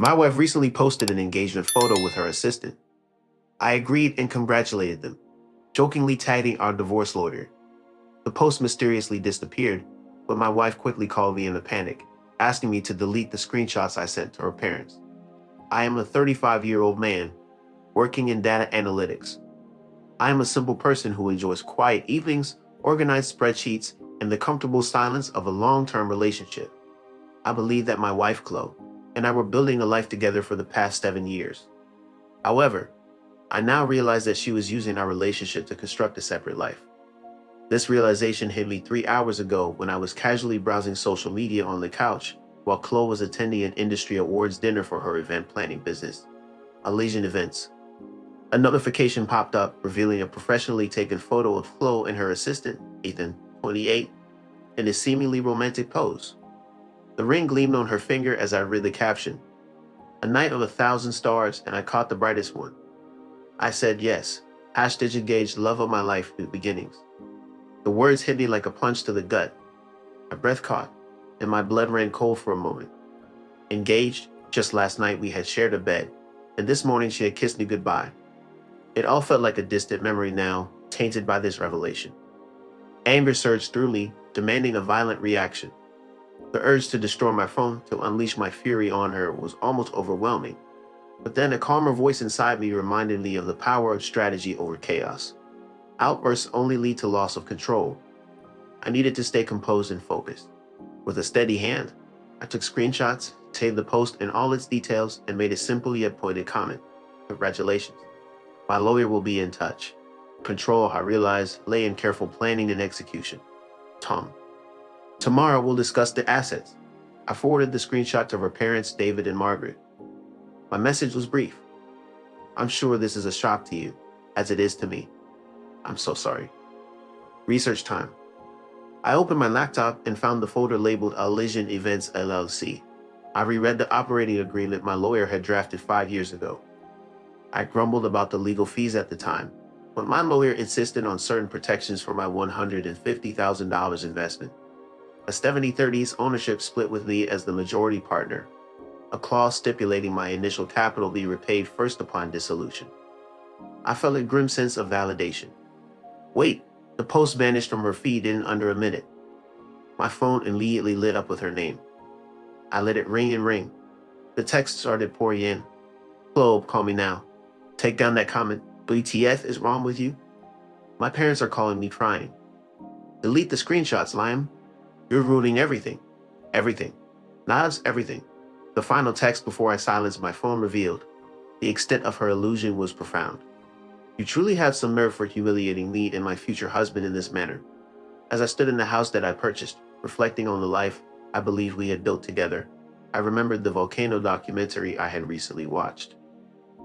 My wife recently posted an engagement photo with her assistant. I agreed and congratulated them, jokingly tagging our divorce lawyer. The post mysteriously disappeared, but my wife quickly called me in a panic, asking me to delete the screenshots I sent to her parents. I am a 35-year-old man working in data analytics. I am a simple person who enjoys quiet evenings, organized spreadsheets, and the comfortable silence of a long-term relationship. I believe that my wife, Chloe, and I were building a life together for the past 7 years. However, I now realize that she was using our relationship to construct a separate life. This realization hit me 3 hours ago when I was casually browsing social media on the couch while Chloe was attending an industry awards dinner for her event planning business, Alesian Events. A notification popped up revealing a professionally taken photo of Chloe and her assistant, Ethan, 28, in a seemingly romantic pose. The ring gleamed on her finger as I read the caption, "A night of 1,000 stars, and I caught the brightest one." I said yes. Hashtag engaged, love of my life, new beginnings. The words hit me like a punch to the gut. My breath caught, and my blood ran cold for a moment. Engaged, just last night we had shared a bed, and this morning she had kissed me goodbye. It all felt like a distant memory now, tainted by this revelation. Anger surged through me, demanding a violent reaction. The urge to destroy my phone, to unleash my fury on her, was almost overwhelming. But then a calmer voice inside me reminded me of the power of strategy over chaos. Outbursts only lead to loss of control. I needed to stay composed and focused. With a steady hand, I took screenshots, saved the post in all its details, and made a simple yet pointed comment. "Congratulations. My lawyer will be in touch." Control, I realized, lay in careful planning and execution. Tom. "Tomorrow we'll discuss the assets." I forwarded the screenshot to her parents, David and Margaret. My message was brief. "I'm sure this is a shock to you, as it is to me. I'm so sorry." Research time. I opened my laptop and found the folder labeled Alesian Events LLC. I reread the operating agreement my lawyer had drafted 5 years ago. I grumbled about the legal fees at the time, but my lawyer insisted on certain protections for my $150,000 investment. A 70-30 ownership split with me as the majority partner, a clause stipulating my initial capital be repaid first upon dissolution. I felt a grim sense of validation. Wait, the post vanished from her feed in under a minute. My phone immediately lit up with her name. I let it ring and ring. The text started pouring in. "Chloe, call me now. Take down that comment. WTF is wrong with you? My parents are calling me crying. Delete the screenshots, Liam. You're ruining everything." Everything. Nas, everything. The final text before I silenced my phone revealed. The extent of her illusion was profound. "You truly have some nerve for humiliating me and my future husband in this manner." As I stood in the house that I purchased, reflecting on the life I believed we had built together, I remembered the volcano documentary I had recently watched.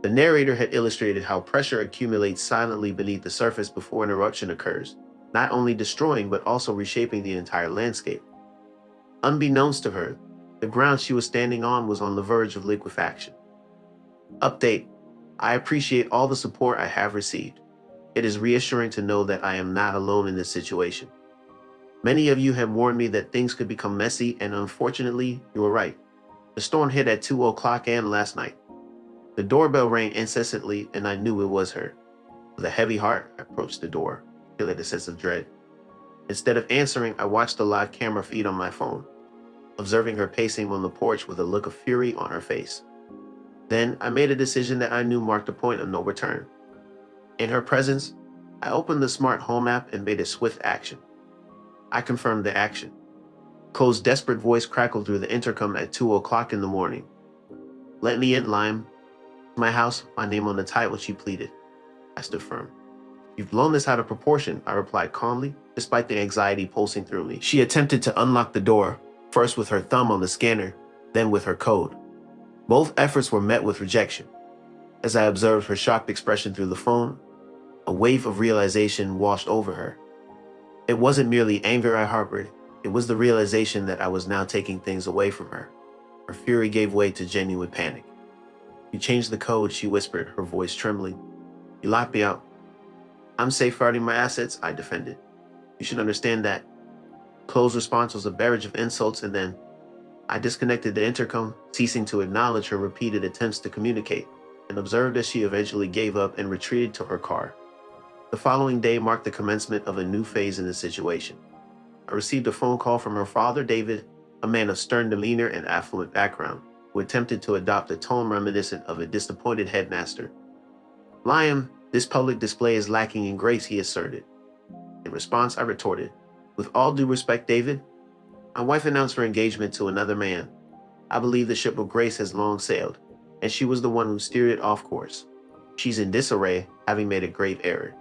The narrator had illustrated how pressure accumulates silently beneath the surface before an eruption occurs, not only destroying but also reshaping the entire landscape. Unbeknownst to her, the ground she was standing on was on the verge of liquefaction. Update: I appreciate all the support I have received. It is reassuring to know that I am not alone in this situation. Many of you have warned me that things could become messy, and unfortunately, you were right. The storm hit at 2 o'clock a.m. last night. The doorbell rang incessantly, and I knew it was her. With a heavy heart, I approached the door, feeling a sense of dread. Instead of answering, I watched the live camera feed on my phone, observing her pacing on the porch with a look of fury on her face. Then I made a decision that I knew marked a point of no return. In her presence, I opened the smart home app and made a swift action. I confirmed the action. Chloe's desperate voice crackled through the intercom at 2 o'clock in the morning. "Let me in, Lime. My house, my name on the title," she pleaded. I stood firm. "You've blown this out of proportion," I replied calmly, despite the anxiety pulsing through me. She attempted to unlock the door, first with her thumb on the scanner, then with her code. Both efforts were met with rejection. As I observed her shocked expression through the phone, a wave of realization washed over her. It wasn't merely anger I harbored, it was the realization that I was now taking things away from her. Her fury gave way to genuine panic. "You changed the code," she whispered, her voice trembling. "You locked me out." "I'm safeguarding my assets," I defended. "You should understand that." Chloe's response was a barrage of insults, and then, I disconnected the intercom, ceasing to acknowledge her repeated attempts to communicate, and observed as she eventually gave up and retreated to her car. The following day marked the commencement of a new phase in the situation. I received a phone call from her father, David, a man of stern demeanor and affluent background, who attempted to adopt a tone reminiscent of a disappointed headmaster. "Liam, this public display is lacking in grace," he asserted. In response, I retorted, "With all due respect, David, my wife announced her engagement to another man. I believe the ship of grace has long sailed, and she was the one who steered it off course. She's in disarray, having made a grave error.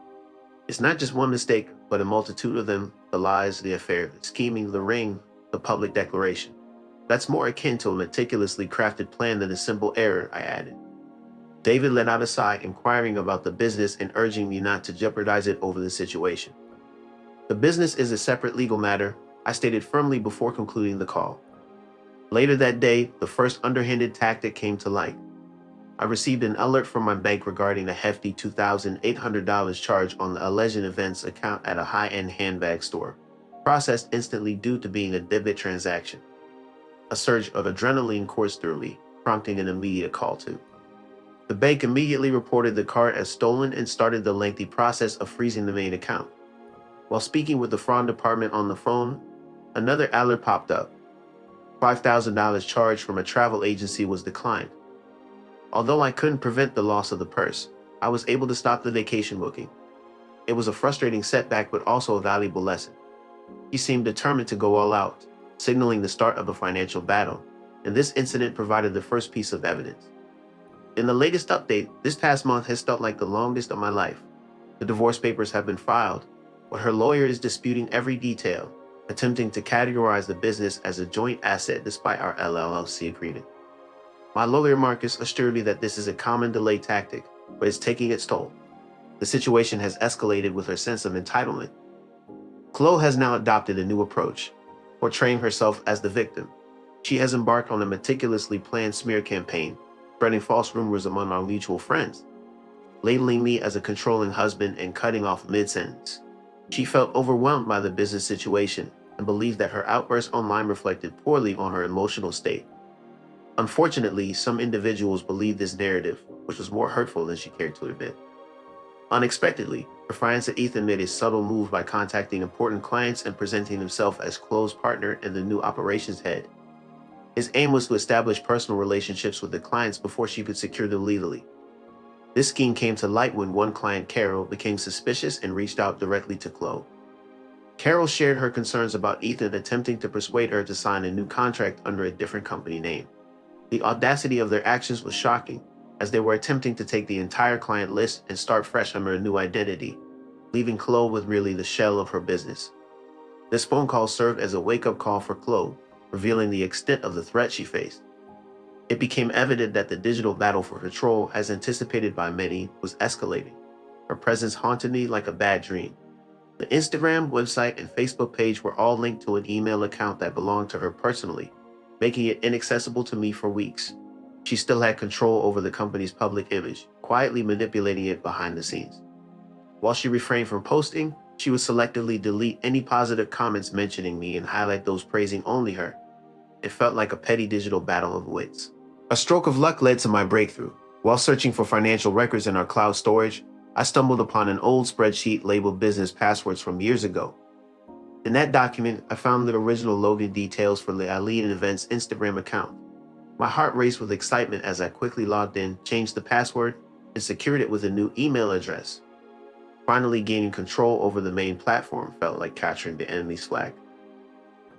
It's not just one mistake, but a multitude of them: the lies, the affair, the scheming, the ring, the public declaration. That's more akin to a meticulously crafted plan than a simple error," I added. David let out a sigh, inquiring about the business and urging me not to jeopardize it over the situation. "The business is a separate legal matter," I stated firmly before concluding the call. Later that day, the first underhanded tactic came to light. I received an alert from my bank regarding a hefty $2,800 charge on the alleged events account at a high-end handbag store, processed instantly due to being a debit transaction. A surge of adrenaline coursed through me, prompting an immediate call to. The bank immediately reported the card as stolen and started the lengthy process of freezing the main account. While speaking with the fraud department on the phone, another alert popped up. $5,000 charge from a travel agency was declined. Although I couldn't prevent the loss of the purse, I was able to stop the vacation booking. It was a frustrating setback, but also a valuable lesson. He seemed determined to go all out, signaling the start of a financial battle, and this incident provided the first piece of evidence. In the latest update, this past month has felt like the longest of my life. The divorce papers have been filed, but her lawyer is disputing every detail, attempting to categorize the business as a joint asset despite our LLC agreement. My lawyer, Marcus, assured me that this is a common delay tactic, but it's taking its toll. The situation has escalated with her sense of entitlement. Chloe has now adopted a new approach, portraying herself as the victim. She has embarked on a meticulously planned smear campaign, spreading false rumors among our mutual friends, labeling me as a controlling husband and cutting off mid-sentence. She felt overwhelmed by the business situation and believed that her outburst online reflected poorly on her emotional state. Unfortunately, some individuals believed this narrative, which was more hurtful than she cared to admit. Unexpectedly, her fiancé Ethan made a subtle move by contacting important clients and presenting himself as Chloe's partner and the new operations head. His aim was to establish personal relationships with the clients before she could secure them legally. This scheme came to light when one client, Carol, became suspicious and reached out directly to Chloe. Carol shared her concerns about Ethan attempting to persuade her to sign a new contract under a different company name. The audacity of their actions was shocking, as they were attempting to take the entire client list and start fresh under a new identity, leaving Chloe with merely the shell of her business. This phone call served as a wake-up call for Chloe, revealing the extent of the threat she faced. It became evident that the digital battle for control, as anticipated by many, was escalating. Her presence haunted me like a bad dream. The Instagram, website, and Facebook page were all linked to an email account that belonged to her personally, making it inaccessible to me for weeks. She still had control over the company's public image, quietly manipulating it behind the scenes. While she refrained from posting, she would selectively delete any positive comments mentioning me and highlight those praising only her. It felt like a petty digital battle of wits. A stroke of luck led to my breakthrough. While searching for financial records in our cloud storage, I stumbled upon an old spreadsheet labeled business passwords from years ago. In that document, I found the original login details for the Alien Events Instagram account. My heart raced with excitement as I quickly logged in, changed the password, and secured it with a new email address. Finally gaining control over the main platform felt like capturing the enemy's flag.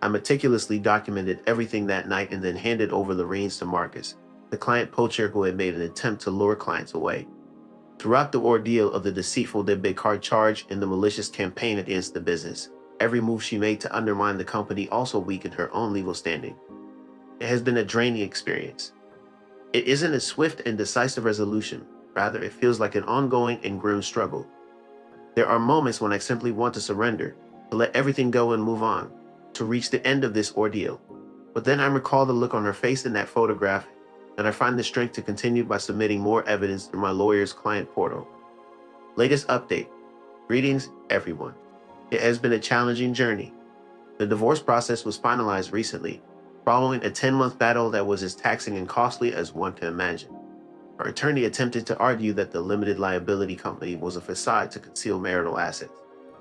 I meticulously documented everything that night and then handed over the reins to Marcus, the client poacher who had made an attempt to lure clients away. Throughout the ordeal of the deceitful debit card charge and the malicious campaign against the business, every move she made to undermine the company also weakened her own legal standing. It has been a draining experience. It isn't a swift and decisive resolution, rather it feels like an ongoing and grim struggle. There are moments when I simply want to surrender, to let everything go and move on, to reach the end of this ordeal. But then I recall the look on her face in that photograph, and I find the strength to continue by submitting more evidence through my lawyer's client portal. Latest update. Greetings, everyone. It has been a challenging journey. The divorce process was finalized recently, Following a 10-month battle that was as taxing and costly as one can imagine, her attorney attempted to argue that the limited liability company was a facade to conceal marital assets.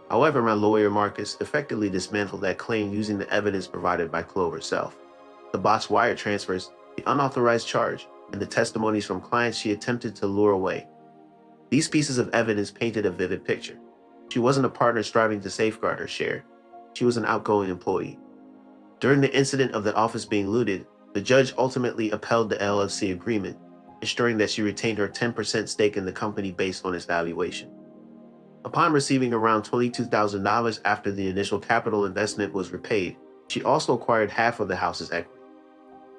However, my lawyer Marcus effectively dismantled that claim using the evidence provided by Chloe herself: the botched wire transfers, the unauthorized charge, and the testimonies from clients she attempted to lure away. These pieces of evidence painted a vivid picture. She wasn't a partner striving to safeguard her share. She was an outgoing employee. During the incident of the office being looted, the judge ultimately upheld the LLC agreement, ensuring that she retained her 10% stake in the company based on its valuation. Upon receiving around $22,000 after the initial capital investment was repaid, she also acquired half of the house's equity.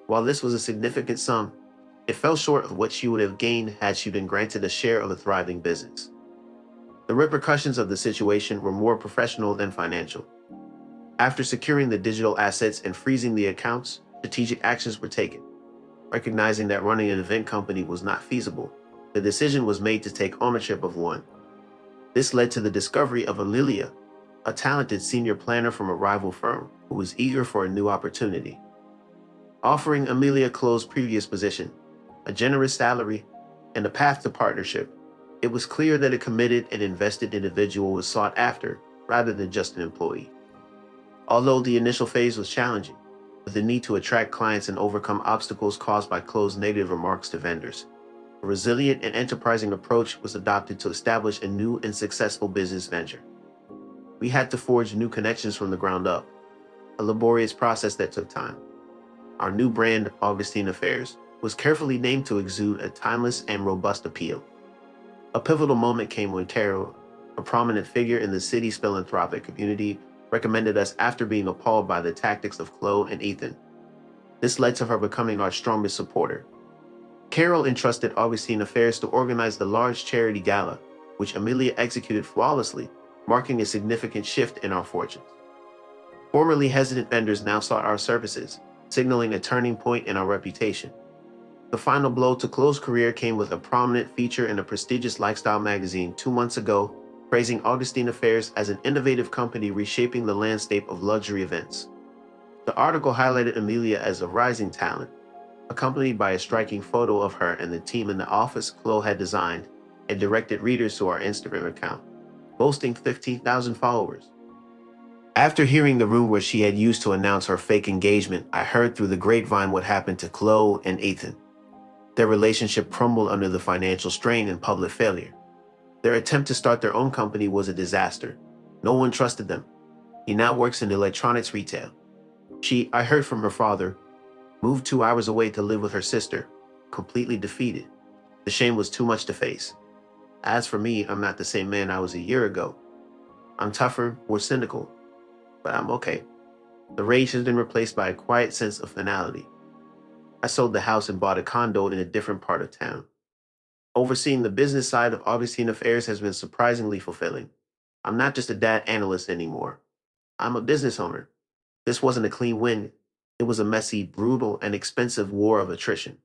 While this was a significant sum, it fell short of what she would have gained had she been granted a share of a thriving business. The repercussions of the situation were more professional than financial. After securing the digital assets and freezing the accounts, strategic actions were taken. Recognizing that running an event company was not feasible, the decision was made to take ownership of one. This led to the discovery of Amelia, a talented senior planner from a rival firm who was eager for a new opportunity. Offering Amelia Chloe's previous position, a generous salary, and a path to partnership, it was clear that a committed and invested individual was sought after rather than just an employee. Although the initial phase was challenging, with the need to attract clients and overcome obstacles caused by Chloe's negative remarks to vendors, a resilient and enterprising approach was adopted to establish a new and successful business venture. We had to forge new connections from the ground up, a laborious process that took time. Our new brand, Augustine Affairs, was carefully named to exude a timeless and robust appeal. A pivotal moment came when Carol, a prominent figure in the city's philanthropic community, recommended us after being appalled by the tactics of Chloe and Ethan. This led to her becoming our strongest supporter. Carol entrusted Augustine Affairs to organize the large charity gala, which Amelia executed flawlessly, marking a significant shift in our fortunes. Formerly hesitant vendors now sought our services, signaling a turning point in our reputation. The final blow to Chloe's career came with a prominent feature in a prestigious lifestyle magazine 2 months ago, praising Augustine Affairs as an innovative company reshaping the landscape of luxury events. The article highlighted Amelia as a rising talent, accompanied by a striking photo of her and the team in the office Chloe had designed, and directed readers to our Instagram account, boasting 15,000 followers. After hearing the rumor she had used to announce her fake engagement, I heard through the grapevine what happened to Chloe and Ethan. Their relationship crumbled under the financial strain and public failure. Their attempt to start their own company was a disaster. No one trusted them. He now works in electronics retail. She, I heard from her father, moved 2 hours away to live with her sister, completely defeated. The shame was too much to face. As for me, I'm not the same man I was a year ago. I'm tougher, more cynical, but I'm okay. The rage has been replaced by a quiet sense of finality. I sold the house and bought a condo in a different part of town. Overseeing the business side of Augustine Affairs has been surprisingly fulfilling. I'm not just a data analyst anymore. I'm a business owner. This wasn't a clean win. It was a messy, brutal, and expensive war of attrition.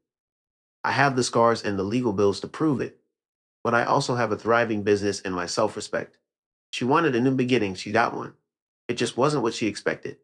I have the scars and the legal bills to prove it, but I also have a thriving business and my self-respect. She wanted a new beginning, she got one. It just wasn't what she expected.